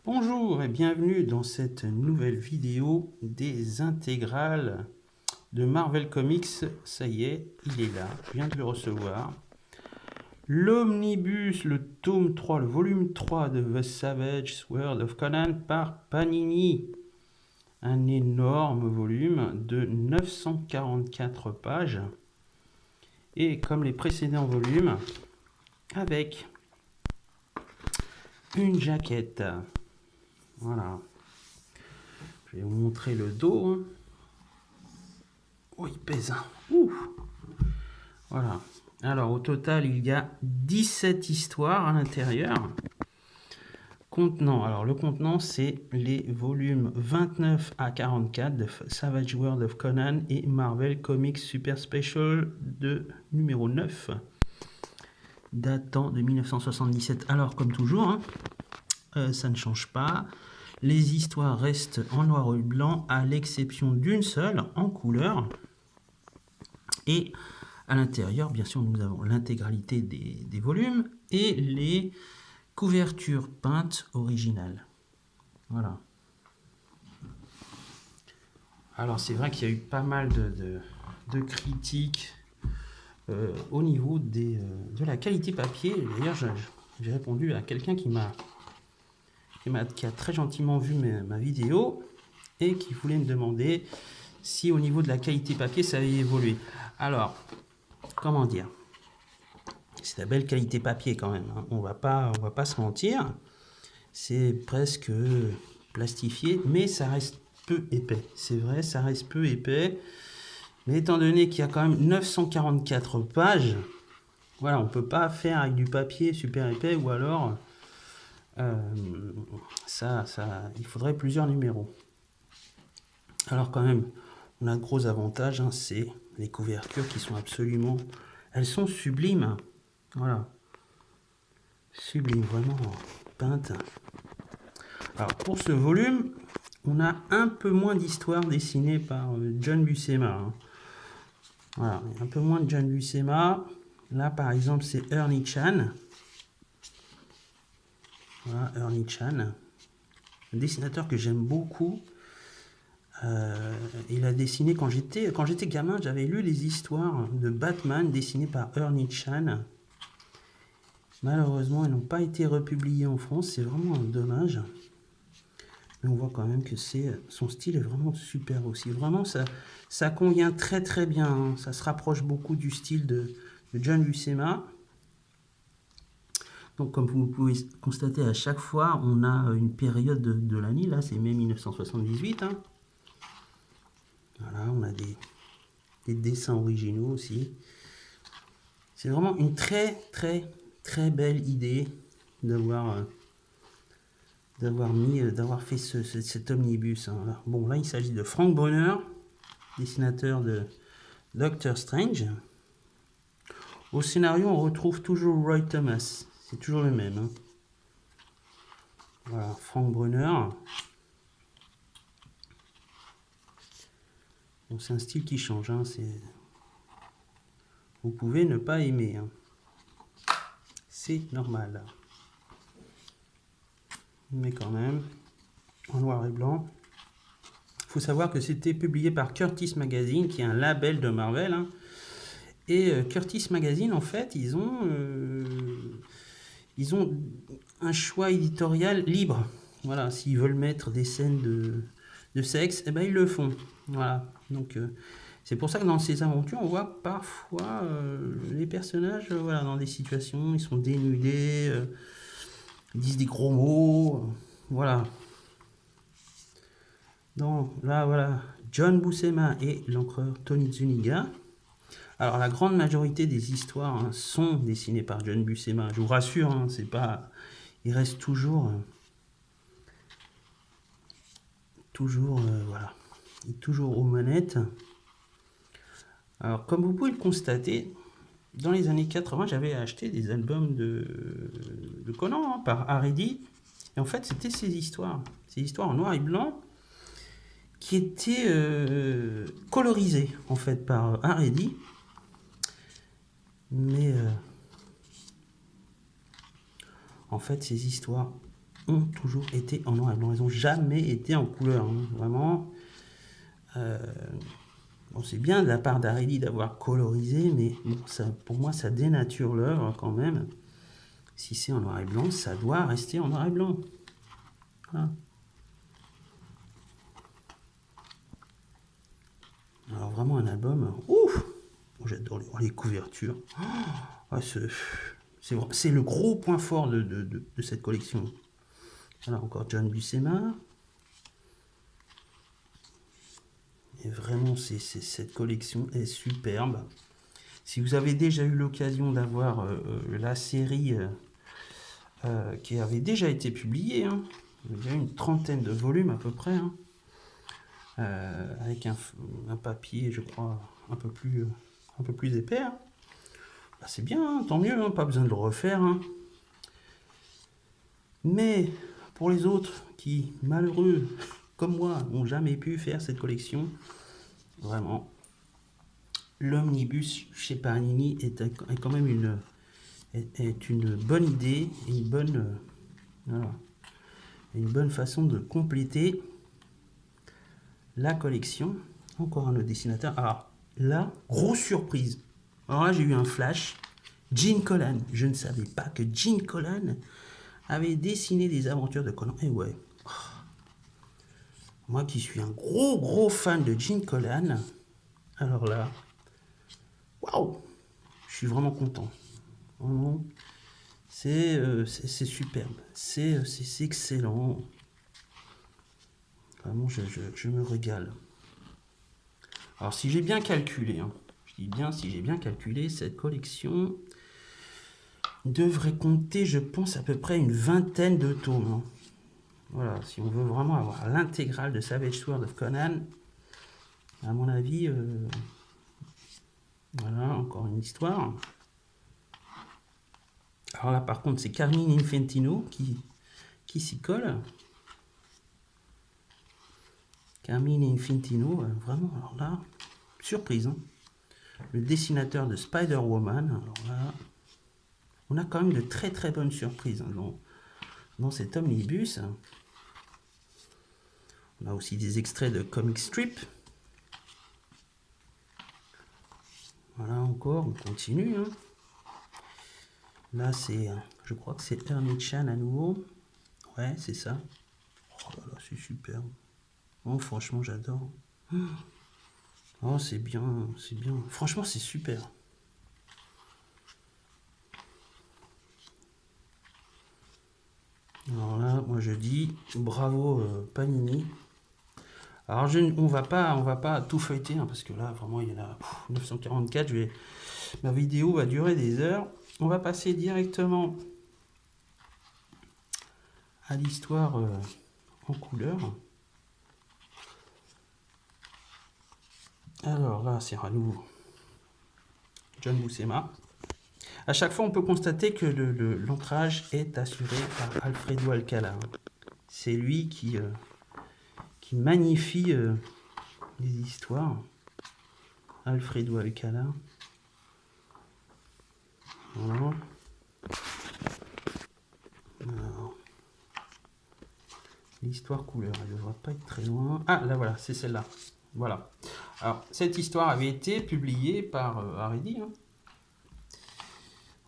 Bonjour et bienvenue dans cette nouvelle vidéo des intégrales de Marvel Comics. Ça y est, il est là, je viens de le recevoir. L'Omnibus, le tome 3, le volume 3 de The Savage Sword of Conan par Panini. Un énorme volume de 944 pages. Et comme les précédents volumes, avec une jaquette. Voilà. Je vais vous montrer le dos. Oh, il pèse. Ouh. Voilà. Alors, au total, il y a 17 histoires à l'intérieur. Contenant, alors le contenant, c'est les volumes 29 à 44 de Savage World of Conan et Marvel Comics Super Special de numéro 9, datant de 1977. Alors, comme toujours, ça ne change pas. Les histoires restent en noir et blanc, à l'exception d'une seule, en couleur. Et à l'intérieur, bien sûr, nous avons l'intégralité des volumes et les couvertures peintes originales. Voilà. Alors, c'est vrai qu'il y a eu pas mal de critiques au niveau de la qualité papier. D'ailleurs, j'ai répondu à quelqu'un qui a très gentiment vu ma vidéo et qui voulait me demander si au niveau de la qualité papier, ça avait évolué. Alors, comment dire? C'est de la belle qualité papier quand même, hein. On va pas se mentir. C'est presque plastifié, mais ça reste peu épais. C'est vrai, ça reste peu épais. Mais étant donné qu'il y a quand même 944 pages, voilà, on peut pas faire avec du papier super épais, ou alors il faudrait plusieurs numéros. Alors quand même, on a un gros avantage, hein, c'est les couvertures qui sont absolument... Elles sont sublimes. Voilà. Sublime, vraiment peinte. Alors pour ce volume, on a un peu moins d'histoires dessinées par John Buscema, hein. Voilà, un peu moins de John Buscema. Là par exemple c'est Ernie Chan. Voilà, Ernie Chan. Un dessinateur que j'aime beaucoup. Il a dessiné quand j'étais gamin, j'avais lu les histoires de Batman dessinées par Ernie Chan. Malheureusement, elles n'ont pas été republiées en France, c'est vraiment un dommage. Mais on voit quand même que son style est vraiment super aussi. Vraiment, ça convient très très bien, hein. Ça se rapproche beaucoup du style de John Buscema. Donc comme vous pouvez constater, à chaque fois, on a une période de l'année. Là, c'est mai 1978, hein. Voilà, on a des dessins originaux aussi. C'est vraiment une très très très belle idée d'avoir fait cet omnibus, hein. Bon, là il s'agit de Frank Brunner, dessinateur de Doctor Strange. Au scénario, on retrouve toujours Roy Thomas, c'est toujours le même, hein. Voilà, Frank Brunner. Bon, c'est un style qui change, hein. Vous pouvez ne pas aimer, hein. C'est normal. Mais quand même, en noir et blanc. Il faut savoir que c'était publié par Curtis Magazine, qui est un label de Marvel, hein. Et Curtis Magazine, en fait, ils ont un choix éditorial libre. Voilà, s'ils veulent mettre des scènes de sexe, eh ben ils le font. Voilà, donc c'est pour ça que dans ces aventures, on voit parfois les personnages, voilà, dans des situations, ils sont dénudés, ils disent des gros mots, voilà. Donc là, voilà, John Buscema et l'encreur Tony Zuniga. Alors la grande majorité des histoires, hein, sont dessinées par John Buscema. Je vous rassure, hein, c'est pas, il reste toujours, voilà, il est toujours aux manettes. Alors comme vous pouvez le constater, dans les années 80, j'avais acheté des albums de Conan, hein, par Haredi. Et en fait, c'était ces histoires en noir et blanc, qui étaient colorisées en fait par Haredi. Mais en fait, ces histoires ont toujours été en noir et blanc. Elles n'ont jamais été en couleur, hein. Vraiment. Bon, c'est bien de la part d'Aredi d'avoir colorisé, mais bon, ça, pour moi, ça dénature l'œuvre quand même. Si c'est en noir et blanc, ça doit rester en noir et blanc. Voilà. Alors vraiment un album, ouf, j'adore les couvertures. Ah, c'est le gros point fort de cette collection. Voilà, encore John Buscema. Et vraiment, cette collection est superbe. Si vous avez déjà eu l'occasion d'avoir la série qui avait déjà été publiée, hein, il y a une trentaine de volumes à peu près, hein, avec un papier, je crois, un peu plus épais. Hein. Bah, c'est bien, hein, tant mieux, hein, pas besoin de le refaire. Hein. Mais pour les autres qui, malheureux comme moi, n'ont jamais pu faire cette collection, vraiment, l'omnibus chez Panini est quand même une bonne idée et voilà, une bonne façon de compléter la collection. Encore un autre dessinateur. Alors là, grosse surprise. Alors là, j'ai eu un flash. Gene Colan. Je ne savais pas que Gene Colan avait dessiné des aventures de Conan. Et ouais. Moi qui suis un gros fan de Gene Colan. Alors là, waouh, je suis vraiment content. Vraiment, c'est superbe. C'est excellent. Vraiment, je me régale. Alors, si j'ai bien calculé, hein, je dis bien si j'ai bien calculé, cette collection devrait compter, je pense, à peu près une vingtaine de tomes. Hein. Voilà, si on veut vraiment avoir l'intégrale de Savage Sword of Conan, à mon avis, voilà, encore une histoire. Alors là, par contre, c'est Carmine Infantino qui s'y colle. Carmine Infantino, vraiment, alors là, surprise. Hein. Le dessinateur de Spider-Woman, alors là, on a quand même de très bonnes surprises hein, dans cet omnibus. On a aussi des extraits de comic strip. Voilà encore, on continue. Hein. Là, je crois que c'est Ernie Chan à nouveau. Ouais, c'est ça. Oh là là, c'est super. Oh, franchement, j'adore. Oh, c'est bien, c'est bien. Franchement, c'est super. Alors là, moi je dis bravo Panini. Alors on va pas tout feuilleter hein, parce que là vraiment il y en a 944. Ma vidéo va durer des heures. On va passer directement à l'histoire en couleur. Alors là c'est à nouveau John Buscema. À chaque fois on peut constater que l'ancrage est assuré par Alfredo Alcala. C'est lui qui magnifie les histoires. Alfredo Alcala. Voilà. Alors, l'histoire couleur, elle ne devrait pas être très loin. Ah, là voilà, c'est celle-là. Voilà. Alors, cette histoire avait été publiée par Aredi. Hein.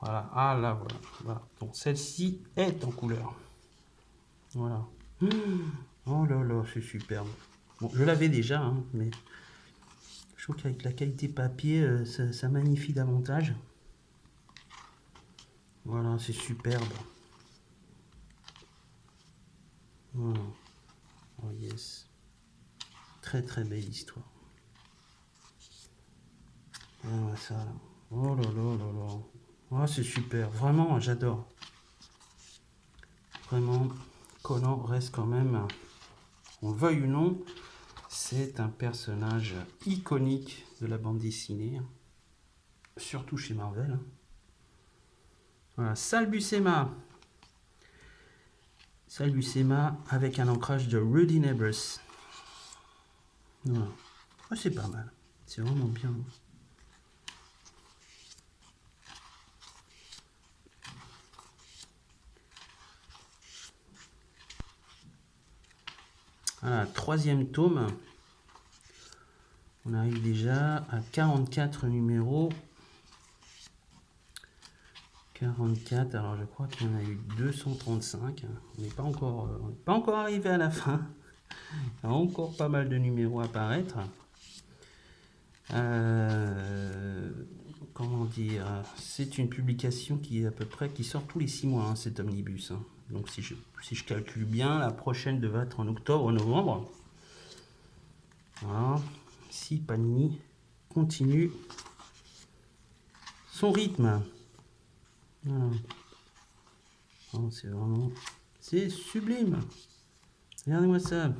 Voilà. Ah là, voilà. Donc, celle-ci est en couleur. Voilà. Oh là là, c'est superbe. Bon, je l'avais déjà, hein, mais je trouve qu'avec la qualité papier, ça magnifie davantage. Voilà, c'est superbe. Voilà. Oh yes. Très belle histoire. Ah, ça. Oh là là là là. Oh, c'est super. Vraiment, j'adore. Vraiment, Conan reste quand même, on veuille ou non, c'est un personnage iconique de la bande dessinée. Surtout chez Marvel. Voilà, Sal Buscema. Sal Buscema avec un ancrage de Rudy Nebres. Voilà. Oh, c'est pas mal. C'est vraiment bien. Voilà, 3e tome. On arrive déjà à 44 numéros. 44, alors je crois qu'il y en a eu 235. On n'est pas encore arrivé à la fin. Il y a encore pas mal de numéros à apparaître. Comment dire, c'est une publication qui est à peu près qui sort tous les 6 mois, hein, cet omnibus. Hein. Donc si je calcule bien, la prochaine devrait être en octobre ou novembre. Voilà. Si Panini continue son rythme. Voilà. Oh, c'est sublime. Regardez-moi ça.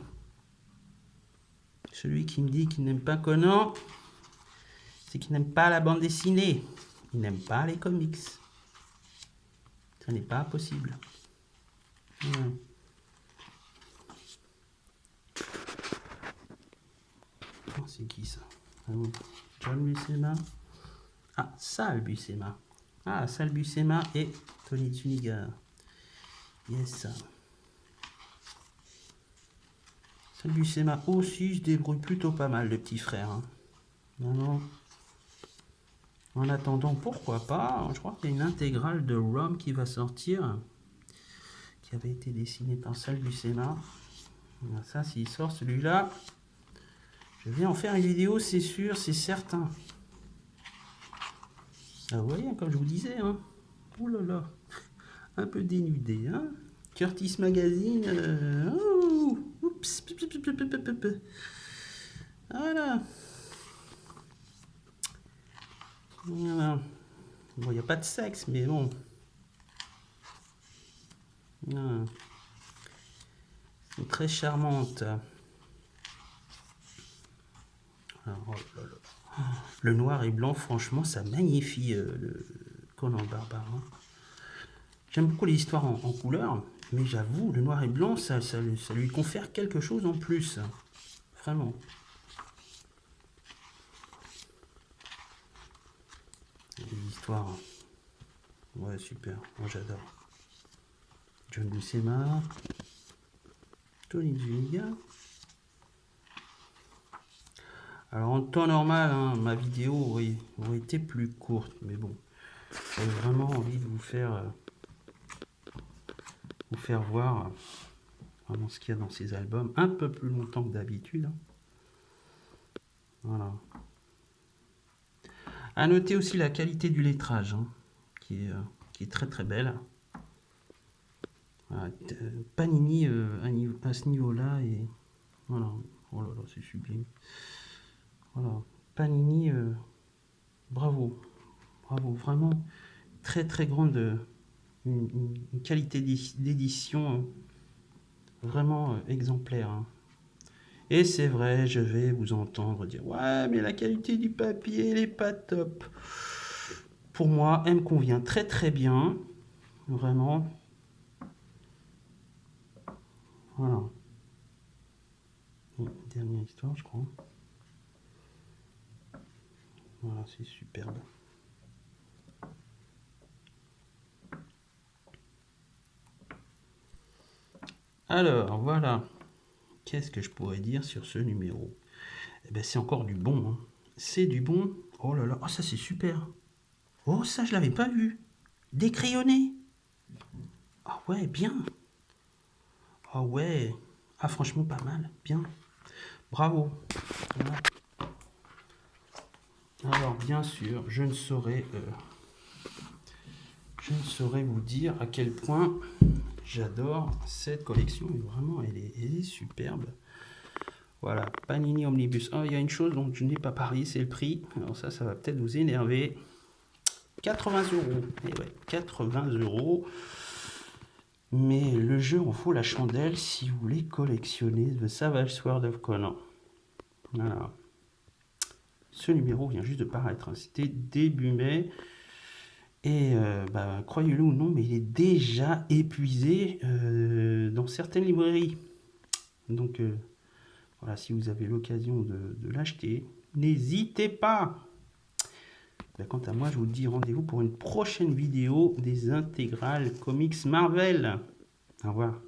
Celui qui me dit qu'il n'aime pas Conan, c'est qu'il n'aime pas la bande dessinée. Il n'aime pas les comics. Ça n'est pas possible. Voilà. Oh, c'est qui ça? John Buscema. Ah, Sal Buscema. Ah, Sal Buscema et Tony Zuniga. Yes. Sal Buscema aussi se débrouille plutôt pas mal, le petit frère. Hein. Non. En attendant, pourquoi pas? Je crois qu'il y a une intégrale de Rome qui va sortir, qui avait été dessinée par Sal Buscema. Ça, s'il sort celui-là, je vais en faire une vidéo, c'est sûr, c'est certain. Ah, vous voyez, comme je vous disais, hein. Oh là là, un peu dénudé, hein. Curtis Magazine, oups, voilà. Voilà. Bon, il n'y a pas de sexe, mais bon. Voilà. C'est très charmante. Alors, oh là là. Le noir et blanc, franchement, ça magnifie le Conan Barbare. Hein. J'aime beaucoup les histoires en couleur, mais j'avoue, le noir et blanc, ça lui confère quelque chose en plus. Vraiment. Les histoires. Ouais, super. Moi, j'adore. John Buscema. Tony Zuniga. Alors, en temps normal, hein, ma vidéo aurait été plus courte, mais bon. J'ai vraiment envie de vous faire voir vraiment ce qu'il y a dans ces albums, un peu plus longtemps que d'habitude. Hein. Voilà. À noter aussi la qualité du lettrage, hein, qui est très très belle. Voilà. Panini à ce niveau-là, et voilà. Oh là là, c'est sublime. Voilà. Panini, bravo, vraiment très très grande, une qualité d'édition vraiment exemplaire. Hein. Et c'est vrai, je vais vous entendre dire, ouais, mais la qualité du papier, elle n'est pas top. Pour moi, elle me convient très très bien, vraiment. Voilà. Dernière histoire, je crois. Voilà, c'est superbe. Alors, voilà. Qu'est-ce que je pourrais dire sur ce numéro? Eh ben, c'est encore du bon. Hein. C'est du bon. Oh là là, oh, ça c'est super. Oh, ça je l'avais pas vu. Décrayonné. Ah ouais, bien. Ah ouais. Ah franchement pas mal. Bien. Bravo. Voilà. Alors bien sûr, je ne saurais vous dire à quel point j'adore cette collection. Mais vraiment, elle est superbe. Voilà, Panini Omnibus. Oh, il y a une chose dont je n'ai pas parlé, c'est le prix. Alors ça va peut-être vous énerver. 80 €. Et ouais, 80 €. Mais le jeu en vaut la chandelle si vous voulez collectionner The Savage Sword of Conan. Voilà. Ce numéro vient juste de paraître. Hein. C'était début mai. Et croyez-le ou non, mais il est déjà épuisé dans certaines librairies. Donc voilà, si vous avez l'occasion de l'acheter, n'hésitez pas. Quant à moi, je vous dis rendez-vous pour une prochaine vidéo des intégrales comics Marvel. Au revoir.